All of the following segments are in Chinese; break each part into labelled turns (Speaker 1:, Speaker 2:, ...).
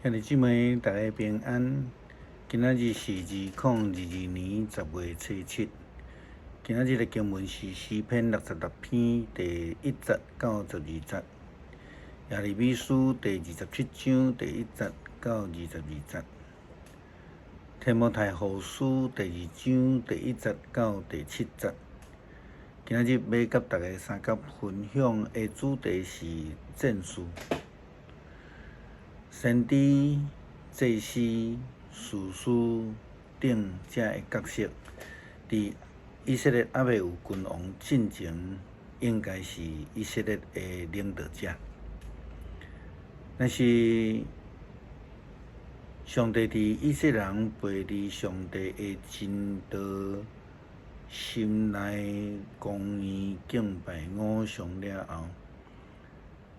Speaker 1: 兄弟姊妹，大家平安。今仔日是2022年10月初7。今仔日的经文是诗篇66篇第1节到12节，耶利米书第27章第1节到22节，提摩太后书第2章第1节到第7节。今仔日要甲大家三角分享的主题是战士。先知、祭司、士师等这的角色，伫以色列还未有君王进前，应该是以色列的领导者。但是上帝伫以色列人背离上帝的真道，心内公义敬拜偶像了后，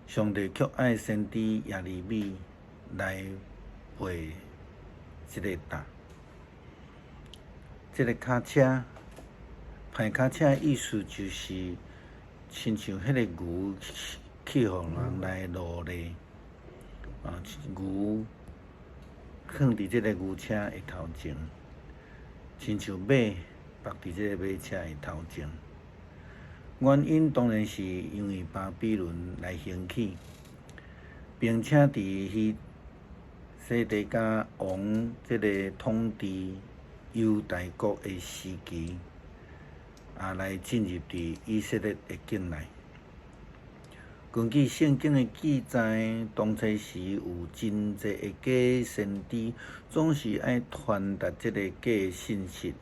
Speaker 1: 上帝却爱先知耶利米来背这个答，这个脚车，歹脚车的意思就是，亲像迄个牛去互人来劳累，牛放伫这个牛车的头前，亲像马绑伫这个马车的头前。原因当然是因为巴比伦来兴起，并且伫西底家王这个统治犹大国的时期，来进入伫以色列的境内。根据圣经的记载，当初时有真济的假先知，总是爱传达这个假的信息。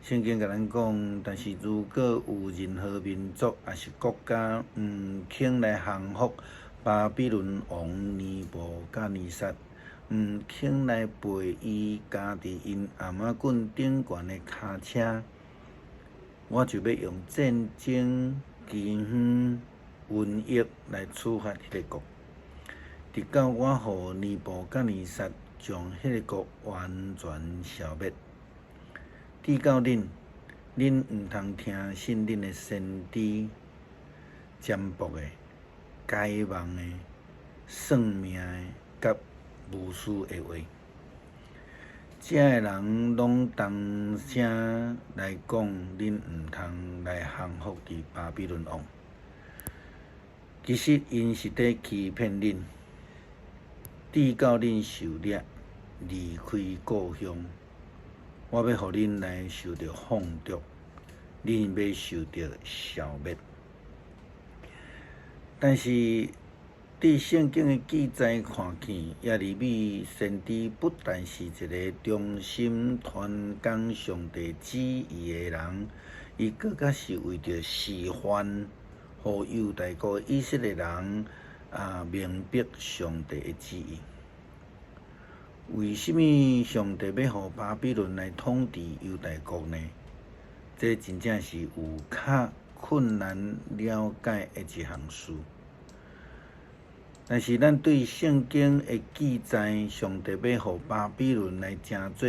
Speaker 1: 圣经甲咱讲，但是如果有任何民族还是国家肯来降服巴比伦王尼布甲尼撒，肯来背伊家己因阿妈棍顶悬的脚车，我就要用战争、饥荒、瘟疫来处罚迄个国，直到我互尼布甲尼撒将迄个国完全消灭。至到恁毋通听信恁的先知占卜的、解梦的、算命的，甲巫师的话。这个人拢同声来讲，恁毋通来降服伫巴比伦王。其实因是在欺骗恁，直到恁受掠，离开故乡。我要互恁来受到放逐，恁要受到消灭。但是，伫圣经的记载看起，耶利米先知不但是一个忠心传讲上帝旨意的人，伊更加是为着示范，互犹大国以色列人明白上帝的旨意。为什么上帝要互巴比伦来统治犹大国呢？这真正是有较困难了解的一项事。但是咱对圣经的记载，上帝要互巴比伦来成做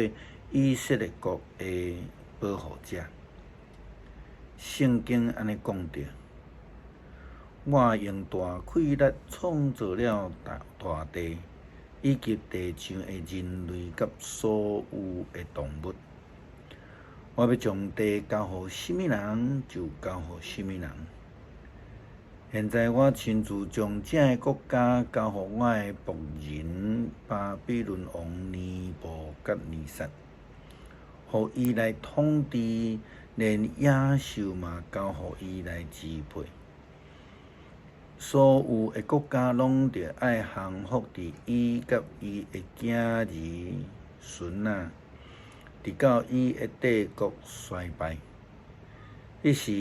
Speaker 1: 以色列国的保护者。圣经安尼讲着：我用大气力创造了大地，以及地上的人类甲所有的动物。我要将地交互什么人，就交互什么人。现在我亲自将这个国家交互我的仆人巴比伦王尼布甲尼撒，互伊来统治，连野兽嘛交互伊来支配。所有的国家拢着爱降服伫伊甲伊的囝儿孙仔，直到伊的帝国衰败。迄时，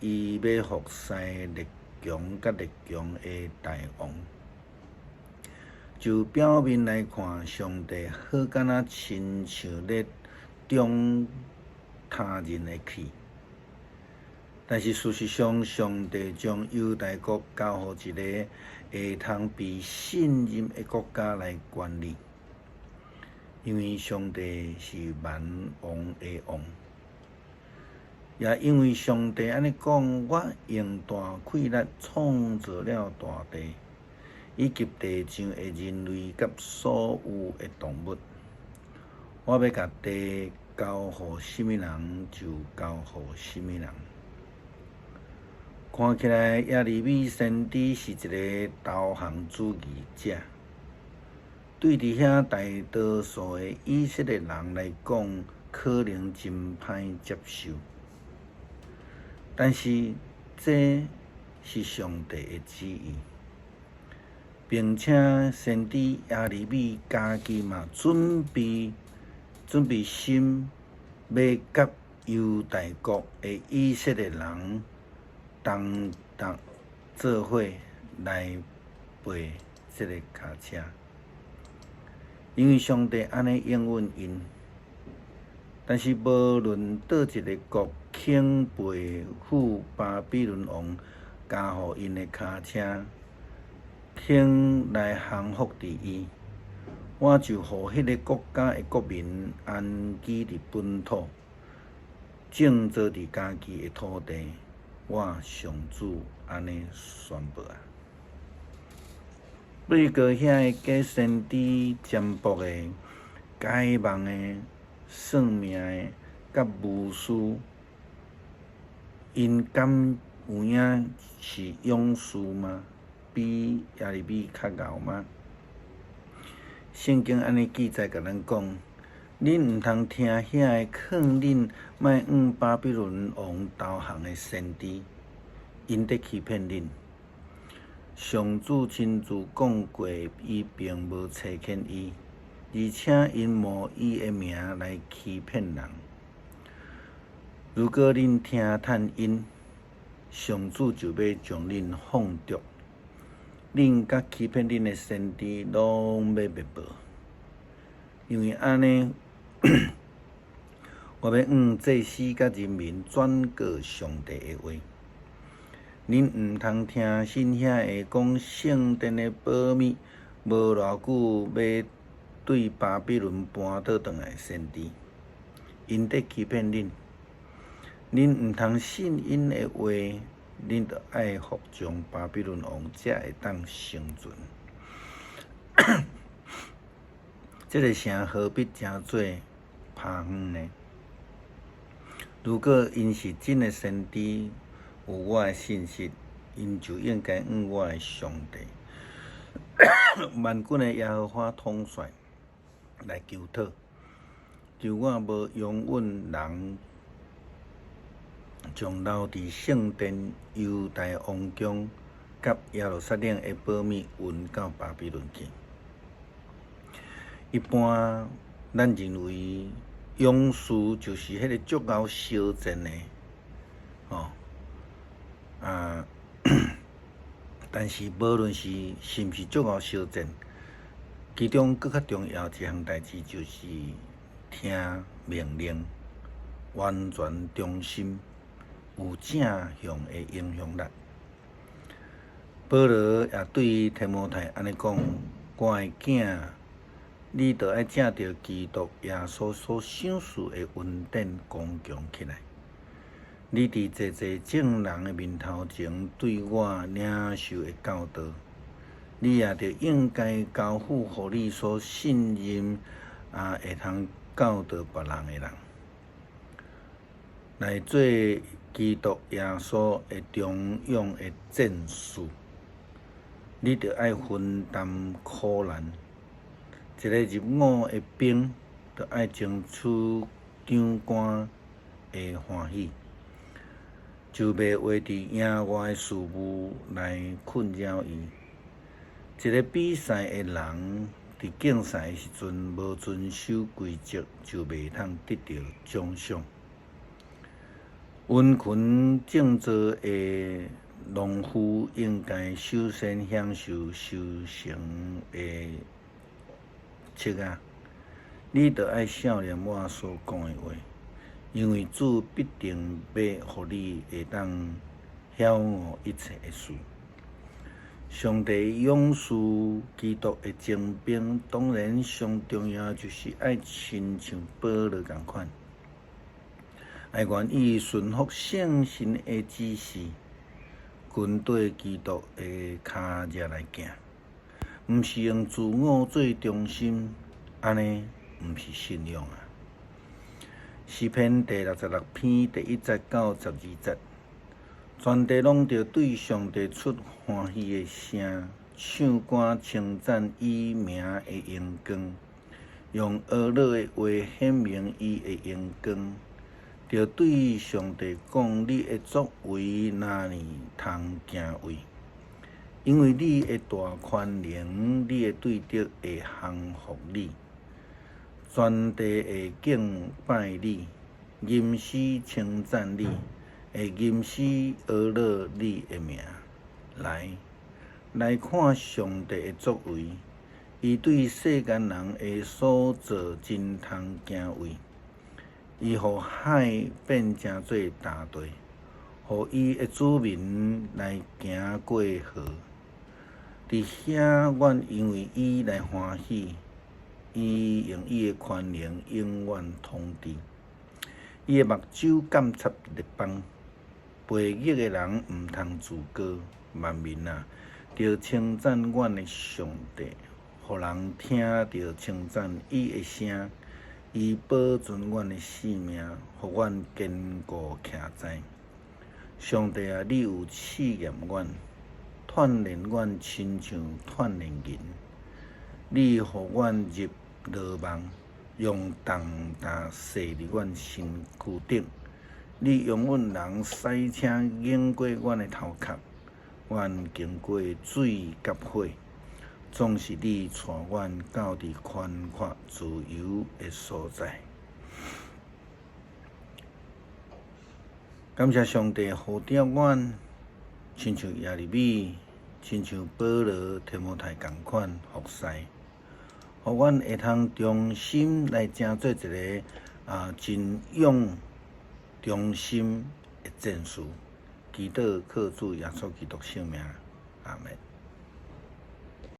Speaker 1: 伊要服侍列强甲列强的大王。就表面来看，上帝好敢若亲像咧中他人的气。但是事实上，上帝将犹大国交互一个会通被信任的国家来管理，因为上帝是万王的王，也因为上帝安尼讲，我用大气力创造了大地，以及地上的人类甲所有的动物。我要甲地交互什么人，就交互什么人。看起来亚利米先知是一个导航主义者，对伫遐大多数的以色列人来讲，可能真歹接受。但是这是上帝的旨意，并且先知亚利米家己嘛准备心，要甲犹大国的以色列人同做伙来背这个脚车，因为上帝安尼应允因。但是无论倒一个国肯背负巴比伦王加互因的脚车，肯来降服伫伊，我就互迄个国家的国民安居伫本土，种植伫家己的土地。我上主安尼宣布啊！对个遐个假先知占卜的、解梦的、算命的、甲巫师，因敢有影是勇士吗？比亚利米较牛吗？圣经安尼记载甲咱讲，恁毋通听遐个劝恁莫往巴比伦王投降的先知，因在欺骗恁。上主亲自讲过，伊并无差遣伊，而且因冒伊的名来欺骗人。如果恁听趁因，上主就要将恁放逐，恁甲欺骗恁的先知拢要灭亡。因为安尼，我要祭司甲人民转告上帝的话。恁毋通听信遐个讲圣殿的保密，无偌久要对巴比伦搬倒转来先知，因在欺骗恁。恁毋通信因的话，恁着爱服从巴比伦王，才会当生存。这个城何必诚做拍远呢？如果因是真的先知，有我的信息，因就应该向我的上帝万军的耶和华统帅来求讨，求我无容允人将留伫圣殿犹大王宫甲耶路撒冷的保密运到巴比伦去。一般咱认为勇士就是迄个足够烧战的，但是无论是毋是足够烧战，其中更较重要一项代志就是听命令，完全忠心，有正向的影响力。保罗也对提摩太安尼讲：我的囝，你着爱正着基督耶稣所赏赐的恩典刚强起来。你伫济济众人的面头前对我领受的教导，你也着应该交付互你所信任会通教导别人的人，来做基督耶稣的忠勇的战士。你着爱分担苦难。一个入伍的兵，着爱争取长官的欢喜，就袂为伫野外的事务来困扰伊。一个比赛的人，伫竞赛的时阵无遵守规则，就袂通得到奖赏。温群种植的农夫应该首先享受收成的切啊！你着爱少年我所讲的话，因为主必定要互你会当晓悟一切的事。上帝勇士基督的精兵，当然上重要就是爱亲像保罗共款，爱愿意顺服圣神的指示，跟对基督的脚迹来行。毋是用自我做中心，安尼毋是信仰啊。诗篇第66篇第1节到12节，全地拢着对上帝出欢喜的声，唱歌称赞伊名的荣光，用俄乐的话显明伊的荣光，着对上帝讲你的作为哪尼通敬畏。因为你的大宽容，你的对德会降服你，全地会敬拜你，吟诗称赞你，会吟诗讹乐你的名。来看上帝的作为，伊对世间人的所做真通敬畏。伊互海变成做大地，互伊的子民来行过河。伫遐，阮因为伊来欢喜，伊用伊的宽容永远统治。伊的目睭监察列邦，悖逆的人毋通自高。万民啊，着称赞阮的上帝，互人听着称赞伊的声。伊保存阮的性命，互阮坚固徛在。上帝啊，你有试验阮。锻炼阮亲像锻炼银，你互阮入牢网，用重担塞入阮身躯顶。你用阮人驶车碾过阮的头壳，阮经过水甲火，总是你带阮到伫宽阔自由的所在。感谢上帝护着阮，亲像耶利米。亲像保罗、提摩太共款服侍，互阮会通忠心来成做一个真勇、忠心的战士。祈祷靠主耶稣基督圣名，阿门。